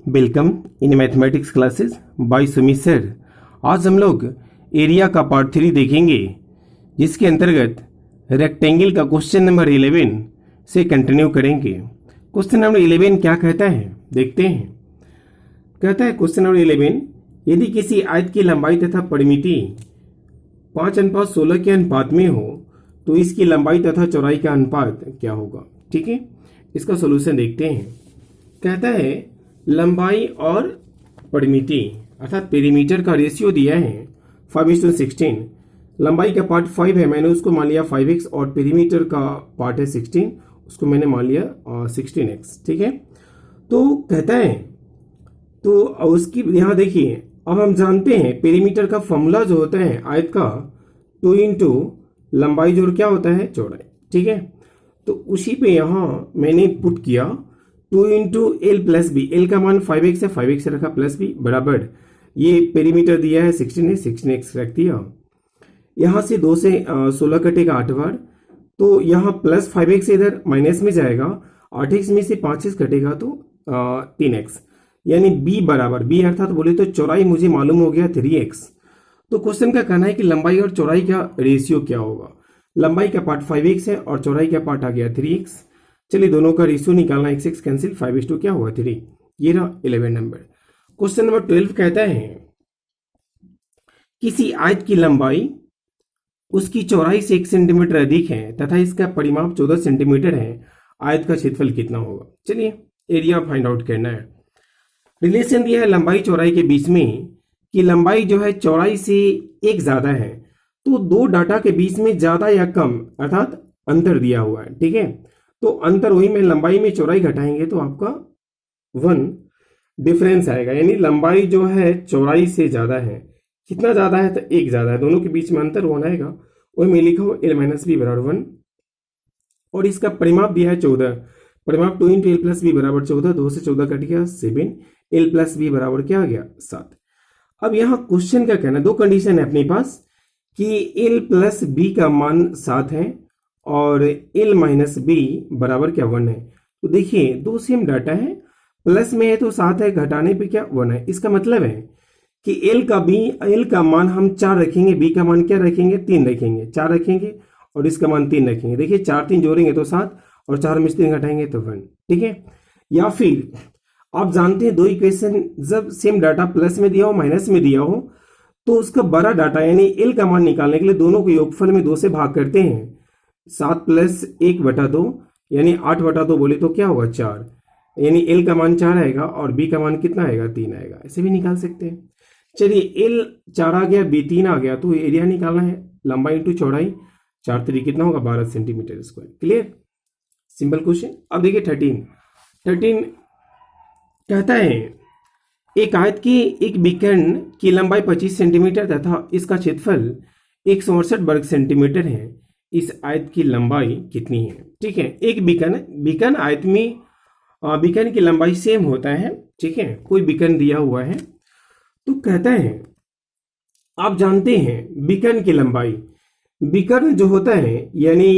Welcome in mathematics classes bye Sumit sir. आज हम लोग एरिया का पार्ट 3 देखेंगे, जिसके अंतर्गत रेक्टेंगल का क्वेश्चन नंबर 11 से कंटिन्यू करेंगे। क्वेश्चन नंबर 11 क्या कहता है, देखते हैं। कहता है क्वेश्चन नंबर 11, यदि किसी आयत की लंबाई तथा परिमिति 5:16 के अनुपात में हो तो इसकी लंबाई तथा चौड़ाई का अनुपात क्या होगा। ठीक है, इसका सोल्यूशन देखते हैं। कहता है लंबाई और परिमिति अर्थात पेरीमीटर का रेशियो दिया है 5:16। लंबाई का पार्ट 5 है, मैंने उसको मान लिया 5x, और पेरीमीटर का पार्ट है 16, उसको मैंने मान लिया 16x। ठीक है, तो कहता है, तो उसकी यहाँ देखिए, अब हम जानते हैं पेरीमीटर का फॉर्मूला जो होता है आयत का 2 इंटू लंबाई जोड़ क्या होता है चौड़ाई। ठीक है, तो उसी पे यहाँ मैंने पुट किया 2 into l plus b. L का मान 5x है, 5x रखा, प्लस बी बराबर ये पेरीमीटर दिया है 16 है, 16x रख दिया। यहाँ से 2 से 16 कटेगा 8 बार, तो यहाँ प्लस 5x इधर माइनस में जाएगा, 8x में से 5x कटेगा तो 3x, यानी b बराबर, b अर्थात बोले तो चौड़ाई मुझे मालूम हो गया 3x। तो क्वेश्चन का कहना है कि लंबाई और चौड़ाई का रेशियो क्या होगा। लंबाई का पार्ट 5x है और चौड़ाई का पार्ट आ गया 3x। चलिए दोनों का रेशियो निकालना, x कैंसिल, 5:2 क्या हुआ 3। ये रहा 11 नंबर। क्वेश्चन नंबर 12 कहता है किसी आयत की लंबाई उसकी चौड़ाई से 1 सेंटीमीटर अधिक है तथा इसका परिमाप 14 सेंटीमीटर है, आयत का क्षेत्रफल कितना होगा। चलिए एरिया फाइंड आउट करना है। रिलेशन दिया है लंबाई चौड़ाई के बीच में कि लंबाई जो है चौड़ाई से 1 ज्यादा है, तो दो डाटा के बीच में ज्यादा या कम अर्थात अंतर दिया हुआ है। ठीक है, तो अंतर वही में लंबाई में चौड़ाई घटाएंगे तो आपका 1 डिफरेंस आएगा, यानी लंबाई जो है चौड़ाई से ज्यादा है। कितना ज्यादा है तो 1 ज्यादा है, दोनों के बीच में अंतर 1 आएगा। वही में लिखा हो l माइनस बी बराबर 1, और इसका परिमाप दिया है 14। परिमाप 2 इंटू एल प्लस बी बराबर 14, 2 से 14 कट गया 7, एल प्लस बी बराबर क्या आ गया 7। अब यहाँ क्वेश्चन का कहना, दो कंडीशन है अपने पास कि एल प्लस बी का मान 7 है और एल माइनस बी बराबर क्या 1 है। तो देखिए दो सेम डाटा है, प्लस में है तो 7 है, घटाने पे क्या 1 है। इसका मतलब है कि एल का मान हम 4 रखेंगे, बी का मान क्या रखेंगे 3 रखेंगे, 4 रखेंगे और इसका मान 3 रखेंगे। देखिए 4 3 जोड़ेंगे तो 7 और 4 में से 3 घटाएंगे तो 1। ठीक है, या फिर आप जानते हैं दो इक्वेशन जब सेम डाटा प्लस में दिया हो माइनस में दिया हो तो उसका बड़ा डाटा यानी एल का मान निकालने के लिए दोनों को योगफल में 2 से भाग करते हैं। 7 प्लस 1/2 यानी 8/2 बोले तो क्या होगा 4, यानी एल का मान 4 आएगा और बी का मान कितना आएगा 3 आएगा। ऐसे भी निकाल सकते हैं। चलिए एल 4 आ गया, बी 3 आ गया, तो एरिया निकालना है लंबाई इंटू चौड़ाई, 4 3 कितना होगा 12 centimetre square. Clear, simple question. अब देखिए 13 कहता है एक आयत की एक बीकन की लंबाई 25 सेंटीमीटर तथा इसका क्षेत्रफल 168 वर्ग सेंटीमीटर है, इस आयत की लंबाई कितनी है। ठीक है, एक बीकन आयत में बीकन की लंबाई सेम होता है। ठीक है, कोई बीकन दिया हुआ है तो कहता है आप जानते हैं बीकन की लंबाई, बीकन जो होता है यानी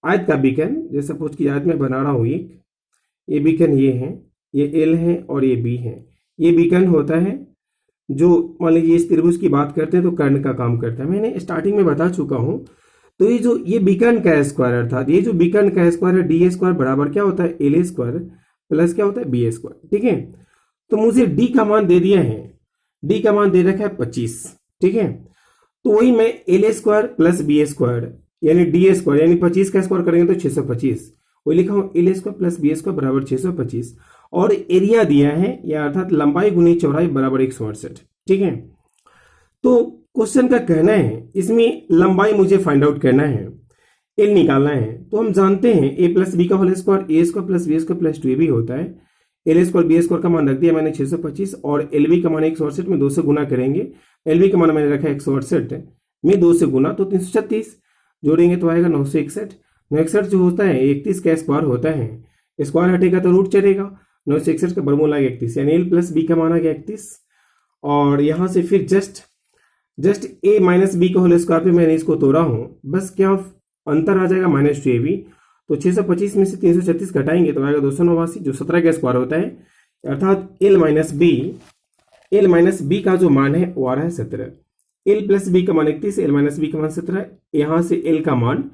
आयत का बीकन, जैसे सपोज की आयत में बना रहा हूं, ये बीकन ये है, ये एल है और ये बी है। ये बीकन होता है जो मान लीजिए इस त्रिभुज की बात करते हैं तो कर्ण का काम करता है, मैंने स्टार्टिंग में बता चुका हूं। तो ये बीकन का स्क्वायर अर्थात ये जो बीकन का स्क्वायर है डी स्क्वायर बराबर क्या होता है एल स्क्वायर प्लस क्या होता है बी स्क्वायर। ठीक है, तो मुझे डी का मान दे दिया है, डी का मान दे रखा है 25। ठीक है, तो वही मैं l square plus B square यानी डी स्क्वायर यानी 25 का स्क्वायर करेंगे तो 625, वही लिखा हूं l square plus B square बराबर 625, और एरिया दिया है या अर्थात लंबाई गुनी चौड़ाई बराबर 168। ठीक है, तो क्वेश्चन का कहना है इसमें लंबाई मुझे फाइंड आउट करना है, एल निकालना है। तो हम जानते हैं ए प्लस बी का whole square A square plus B square plus 2 भी होता है। एल स्क्वायर बी स्क्वायर का मान रख दिया मैंने 625 और एल बी का मान 168 में 2 से गुना करेंगे। एल बी का मान मैंने रखा 168 में 2 से गुना तो 336 जोड़ेंगे तो आएगा 961। 961 जो होता है 31 का स्क्वायर होता है, स्क्वायर हटेगा तो रूट चलेगा, 961 का वर्गमूल आ गया 31, यानी एल प्लस बी का मान आ गया 31। और यहां से फिर जस्ट ए माइनस बी का होल स्क्वायर पे मैंने इसको तोड़ा हूं, बस क्या अंतर आ जाएगा -2ab। तो 625 में से 336 घटाएंगे तो आएगा 289 जो 17 का स्क्वायर होता है, अर्थात एल माइनस बी का जो मान है वो आ रहा है 17। एल प्लस बी का मान 31, एल माइनस बी का मान 17। यहां से एल का मान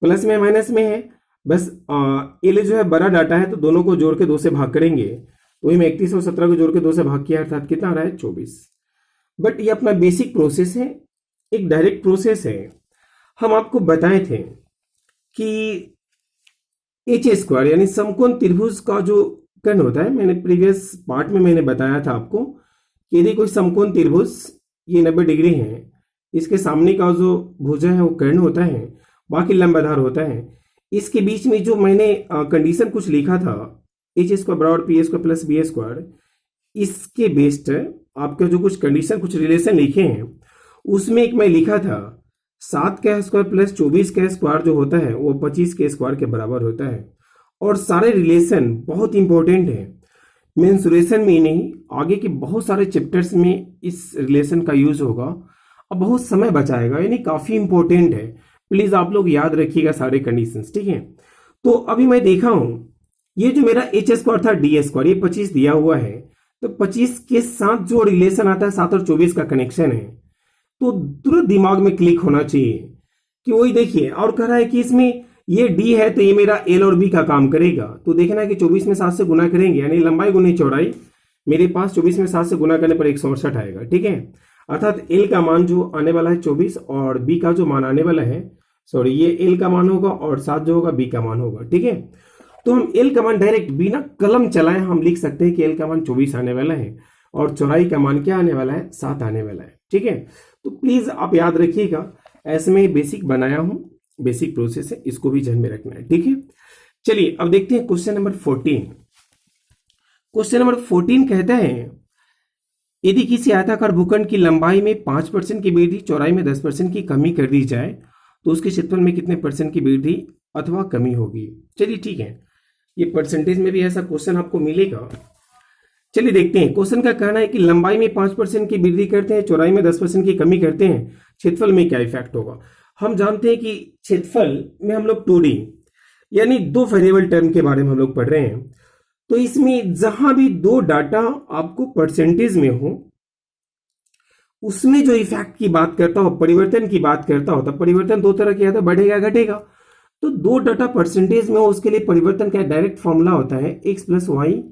प्लस में माइनस में है, बस एल जो है बड़ा डाटा है तो दोनों को जोड़ के 2 से भाग करेंगे, वही में 31 और 17 को जोड़ के 2 से भाग किया, अर्थात कितना आ रहा है 24। बट ये अपना बेसिक प्रोसेस है, एक डायरेक्ट प्रोसेस है। हम आपको बताए थे कि एच स्क्वायर यानी समकोण त्रिभुज का जो कर्ण होता है, मैंने प्रीवियस पार्ट में मैंने बताया था आपको कि यदि कोई समकोण त्रिभुज ये 90 डिग्री है, इसके सामने का जो भुजा है वो कर्ण होता है, बाकी लंबाधार होता है। इसके बीच में जो मैंने कंडीशन कुछ लिखा था, एच स्क्वायर बराबर p square plus B square, इसके बेस्ड आपके जो कुछ कंडीशन कुछ रिलेशन लिखे हैं, उसमें एक मैं लिखा था 7 का स्क्वायर प्लस 24 का स्क्वायर जो होता है वो 25 के स्क्वायर के बराबर होता है। और सारे रिलेशन बहुत इंपॉर्टेंट है, मेंसुरेशन में ही नहीं, आगे के बहुत सारे चैप्टर्स में इस रिलेशन का यूज होगा और बहुत समय बचाएगा, यानी काफी इंपॉर्टेंट है। प्लीज आप लोग याद रखिएगा सारे कंडीशंस, ठीक है। तो अभी मैं देखा हूं ये जो मेरा एच स्क्वायर था डी स्क्वायर, ये 25 दिया हुआ है, तो 25 के साथ जो रिलेशन आता है 7 और 24 का कनेक्शन है, तो तुरंत दिमाग में क्लिक होना चाहिए कि वही देखिए। और कह रहा है कि इसमें ये डी है तो ये मेरा एल और बी का काम करेगा, तो देखना है कि 24 में 7 से गुना करेंगे, यानी लंबाई गुनी चौड़ाई मेरे पास 24 में 7 से गुना करने पर 168 आएगा, ठीक है। अर्थात एल का मान जो आने वाला है 24 और बी का जो मान आने वाला है, सॉरी ये एल का मान होगा और 7 जो होगा बी का मान होगा, ठीक है। तो हम एल का मान डायरेक्ट बिना कलम चलाए हम लिख सकते हैं कि एल का मान 24 आने वाला है और चौड़ाई का मान क्या आने वाला है, 7 आने वाला है, ठीक है। तो प्लीज आप याद रखिएगा, ऐसे में बेसिक बनाया हूं, बेसिक प्रोसेस है, इसको भी ध्यान में रखना है, ठीक है। चलिए अब देखते हैं क्वेश्चन नंबर 14। क्वेश्चन नंबर 14 कहता है यदि किसी आयताकार भूखंड की लंबाई में 5% की वृद्धि, चौड़ाई में 10% की कमी कर दी जाए तो उसके क्षेत्रफल में कितने % की वृद्धि अथवा कमी होगी। चलिए ठीक है, ये परसेंटेज में भी ऐसा क्वेश्चन आपको मिलेगा। चलिए देखते हैं। क्वेश्चन का कहना है कि लंबाई में 5% की वृद्धि करते हैं, चौड़ाई में 10% की कमी करते हैं, क्षेत्रफल में क्या इफेक्ट होगा। हम जानते हैं कि क्षेत्रफल में हम लोग 2D यानी 2 वेरिएबल टर्म के बारे में हम लोग पढ़ रहे हैं, तो इसमें जहां भी 2 डाटा आपको परसेंटेज में हो, उसमें जो इफेक्ट की बात करता हो, परिवर्तन की बात करता हो, तब परिवर्तन 2 तरह के आता है, बढ़ेगा घटेगा। तो 2 डाटा परसेंटेज में हो उसके लिए परिवर्तन का डायरेक्ट फॉर्मूला होता है x plus y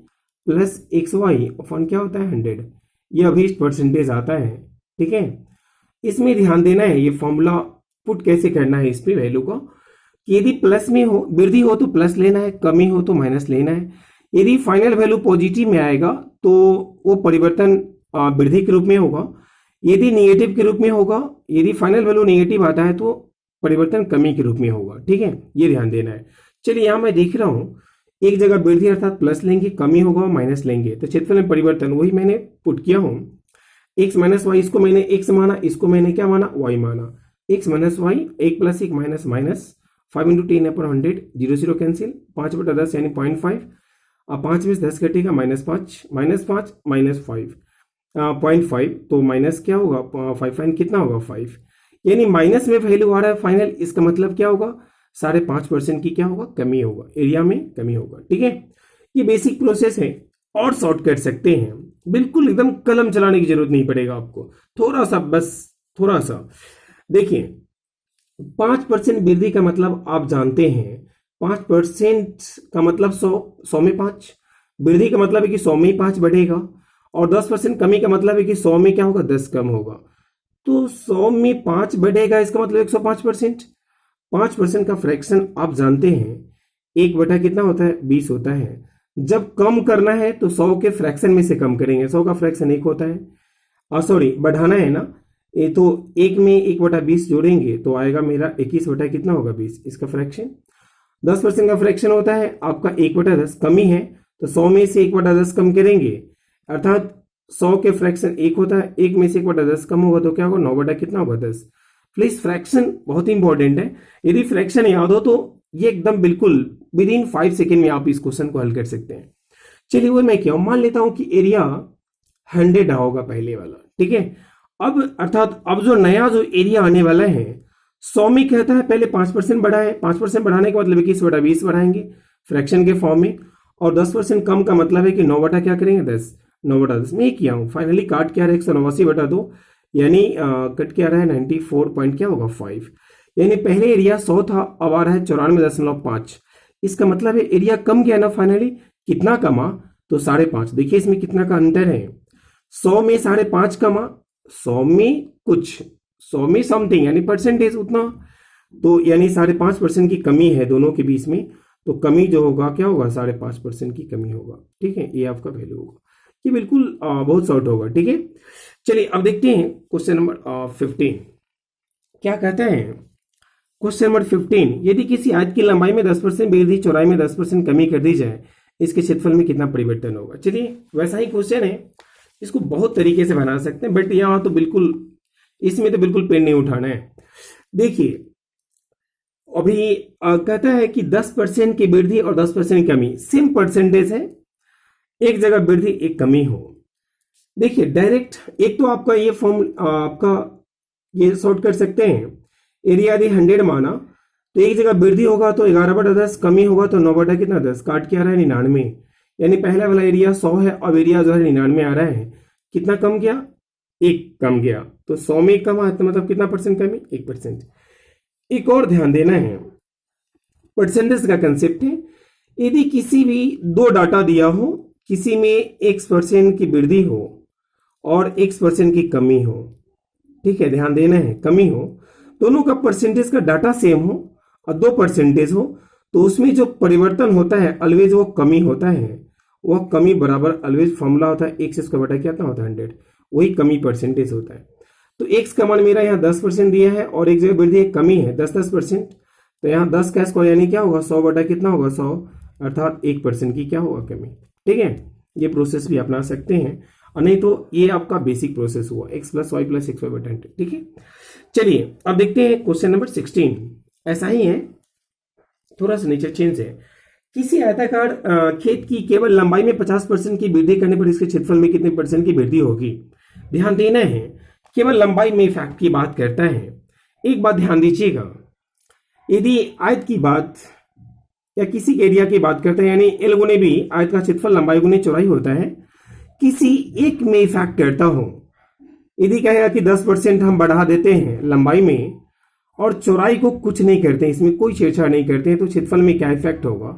plus x y upon क्या होता है 100, ये अभी परसेंटेज आता है, ठीक है। इसमें ध्यान देना है, ये फॉर्मूला पुट कैसे करना है इस पे वैल्यू को, कि यदि प्लस में हो, वृद्धि हो तो प्लस लेना है, कमी हो तो माइनस लेना है। यदि फाइनल वैल्यू पॉजिटिव में आएगा तो वो परिवर्तन वृद्धि के रूप में होगा, यदि निगेटिव के रूप में होगा, यदि फाइनल वैल्यू नेगेटिव आता है तो परिवर्तन कमी के रूप में होगा, ठीक है, ये ध्यान देना है। चलिए यहां मैं देख रहा हूं एक जगह वृद्धि अर्थात प्लस लेंगे, कमी होगा माइनस लेंगे, तो क्षेत्रफल में परिवर्तन वही मैंने पुट किया हूं, एक्स माइनस वाई, इसको मैंने एक्स माना, इसको मैंने क्या माना वाई माना, x minus y, 1 plus 1 minus minus 5 into 10 upon 100, 0 0 cancel, 5/10 यानी 0.5, अब 5 में 10 घटेगा -5 माइनस 5 माइनस 5 0.5, तो माइनस क्या होगा 5 फाइन कितना होगा 5, यानी माइनस में वैल्यू आ रहा है फाइनल, इसका मतलब क्या होगा 5.5% की क्या होगा कमी होगा, एरिया में कमी होगा, ठीक है। ये बेसिक प्रोसेस है और शॉर्ट कर सकते हैं, बिल्कुल एकदम कलम चलाने की जरूरत नहीं पड़ेगा आपको, थोड़ा सा बस थोड़ा सा देखिए। 5% वृद्धि का मतलब आप जानते हैं, 5% का मतलब 100 में 5, वृद्धि का मतलब है कि 100 में 5 बढ़ेगा, और 10% कमी का मतलब है कि 100 में क्या होगा 10 कम होगा, तो 100 में 5 बढ़ेगा, इसका मतलब 105%। 5% का फ्रैक्शन आप जानते हैं 1 कितना होता है 20 होता है। जब कम करना है तो 100 के फ्रैक्शन में से कम करेंगे, 100 का फ्रैक्शन 1 होता है, सॉरी बढ़ाना है ना, ये तो 1 में 1/20 जोड़ेंगे तो आएगा मेरा 21 कितना होगा 20, इसका फ्रैक्शन। 10% का फ्रैक्शन होता है आपका 1/10, कमी है तो 100 में से 1/10 कम करेंगे, अर्थात 100 के फ्रैक्शन 1 होता है, 1 में से 1/10 कम होगा तो क्या होगा 9 कितना होगा 10। प्लीज फ्रैक्शन बहुत इंपॉर्टेंट है, यदि फ्रैक्शन याद हो तो ये एकदम बिल्कुल विद इन 5 सेकेंड में आप इस क्वेश्चन को हल कर सकते हैं। चलिए वो मैं क्या मान लेता हूं कि एरिया 100 होगा पहले वाला, ठीक है। अब अर्थात अब जो नया जो एरिया आने वाला है 100 में कहता है पहले 5% बढ़ा है, 5% बढ़ाने का मतलब 21/20 बढ़ाएंगे फ्रैक्शन के फॉर्म में, और 10% कम का मतलब है कि 9 बटा क्या करेंगे 10, 9 बटा 10 मैं ये किया हूँ। फाइनली काट क्या रहा है 189 बटा 2, यानी कट क्या रहा है 94 पॉइंट क्या होगा 5, यानी पहले एरिया 100 था, अब आ रहा है 94.5। इसका मतलब है एरिया कम गया ना फाइनली, कितना कमा तो 5.5। देखिए इसमें कितना का अंतर है, 100 में 5.5 कमा, 100 में कुछ, 100 में समथिंग यानी परसेंटेज उतना, तो यानी 5.5% की कमी है दोनों के बीच में। तो कमी जो होगा क्या होगा 5.5% की कमी होगा। ठीक है, ये आपका वैल्यू होगा। ये बिल्कुल बहुत शॉर्ट होगा। ठीक है, चलिए अब देखते हैं क्वेश्चन नंबर 15 क्या कहते हैं। क्वेश्चन नंबर 15, यदि किसी आयत की लंबाई में 10% वृद्धि, चौड़ाई में 10% कमी कर दी जाए, इसके क्षेत्रफल में कितना परिवर्तन होगा। चलिए वैसा ही क्वेश्चन है, इसको बहुत तरीके से बना सकते हैं, बट यहाँ तो बिल्कुल इसमें तो बिल्कुल पेन नहीं उठाना है। देखिए अभी कहता है कि 10% की वृद्धि और 10% की कमी सेम परसेंटेज है, एक जगह वृद्धि एक कमी हो। देखिए डायरेक्ट एक तो आपका ये फॉर्म आपका ये सॉर्ट कर सकते हैं। एरिया यदि 100 माना तो एक जगह वृद्धि होगा तो 11 बटा 10, कमी होगा तो 9 बटा कितना 10, काट क्या रहा है 99, यानी पहला वाला एरिया 100 है, अब एरिया जो है 99 आ रहा है। कितना कम गया, 1 कम गया, तो 100 में 1 कम है तो मतलब कितना परसेंट कमी, 1%। एक और ध्यान देना है, परसेंटेज का कंसेप्ट है। यदि किसी भी दो डाटा दिया हो, किसी में x% की वृद्धि हो और x% की कमी हो, ठीक है ध्यान देना है, कमी हो, दोनों का परसेंटेज का डाटा सेम हो और 2% हो, तो उसमें जो परिवर्तन होता है ऑलवेज वो कमी होता है। वह कमी बराबर ऑलवेज फॉर्मूला होता है x स्क्वायर बटा क्या होता है 100, वही कमी परसेंटेज होता है। तो x का मान मेरा यहाँ 10% दिया है और एक जगह वृद्धि एक कमी है 10%, तो यहाँ 10 का स्क्वायर यानी क्या होगा 100 बटा कितना होगा 100, अर्थात 1% की क्या होगा कमी। ठीक है, ये प्रोसेस भी अपना सकते हैं, और नहीं तो ये आपका बेसिक प्रोसेस हुआ x plus y plus x y बटा 100। ठीक है, चलिए अब देखते हैं क्वेश्चन नंबर 16। ऐसा ही है, थोड़ा सा नीचे चेंज है। किसी आयताकार खेत की केवल लंबाई में 50% की वृद्धि करने पर इसके क्षेत्रफल में कितने परसेंट की वृद्धि होगी। ध्यान देना है, केवल लंबाई में फैक्ट की बात करता है। एक बात ध्यान दीजिएगा, यदि आयत की बात या किसी एरिया की बात करते हैं, यानी एल गुने बी, आयत का क्षेत्रफल लंबाई गुने चौड़ाई होता है, किसी एक में फैक्ट करता हो, यदि कहेगा कि 10% हम बढ़ा देते हैं लंबाई में और चौड़ाई को कुछ नहीं करते हैं, इसमें कोई छेड़छाड़ नहीं करते हैं, तो क्षेत्रफल में क्या इफेक्ट होगा,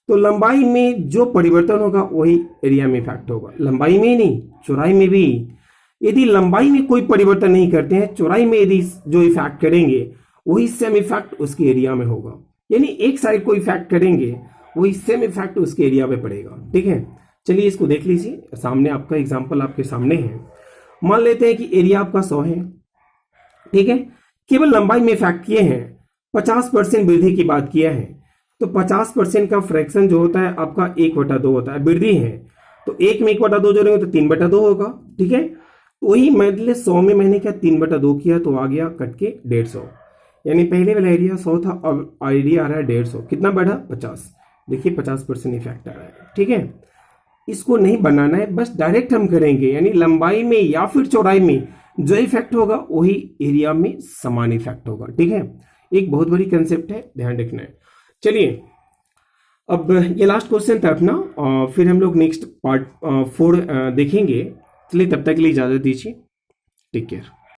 तो लंबाई में जो परिवर्तन होगा वही एरिया में इफेक्ट होगा। लंबाई में नहीं, चौड़ाई में भी। यदि लंबाई में कोई परिवर्तन नहीं करते हैं, चौड़ाई में यदि जो इफेक्ट करेंगे वही सेम इफेक्ट उसके एरिया में होगा, यानी एक साइड को इफेक्ट करेंगे वही सेम इफेक्ट उसके एरिया में पड़ेगा। ठीक है, चलिए इसको देख लीजिए, सामने आपका एग्जांपल आपके सामने है। मान लेते हैं कि एरिया आपका 100 है, ठीक है, केवल लंबाई में इफेक्ट किए हैं, 50% वृद्धि की बात किया है, तो 50% का फ्रैक्शन जो होता है आपका 1/2 होता है। वृद्धि है तो 1 में 1/2 जोड़ेंगे तो 3/2 होगा। ठीक है, वही मतलब 100 में मैंने क्या 3/2 किया तो आ गया कट के 150, यानी पहले वाला एरिया 100 था, अब एरिया आ रहा है 150, कितना बढ़ा 50। देखिए 50% इफेक्ट आ रहा है। ठीक है, इसको नहीं बनाना है, बस डायरेक्ट हम करेंगे, यानी लंबाई में या फिर चौड़ाई में जो इफेक्ट होगा वही एरिया में समान इफेक्ट होगा। ठीक है, एक बहुत बड़ी कंसेप्ट है, ध्यान रखना है। चलिए अब ये लास्ट क्वेश्चन था अपना, फिर हम लोग नेक्स्ट पार्ट 4 देखेंगे। चलिए तब तक के लिए इजाजत दीजिए, टेक केयर।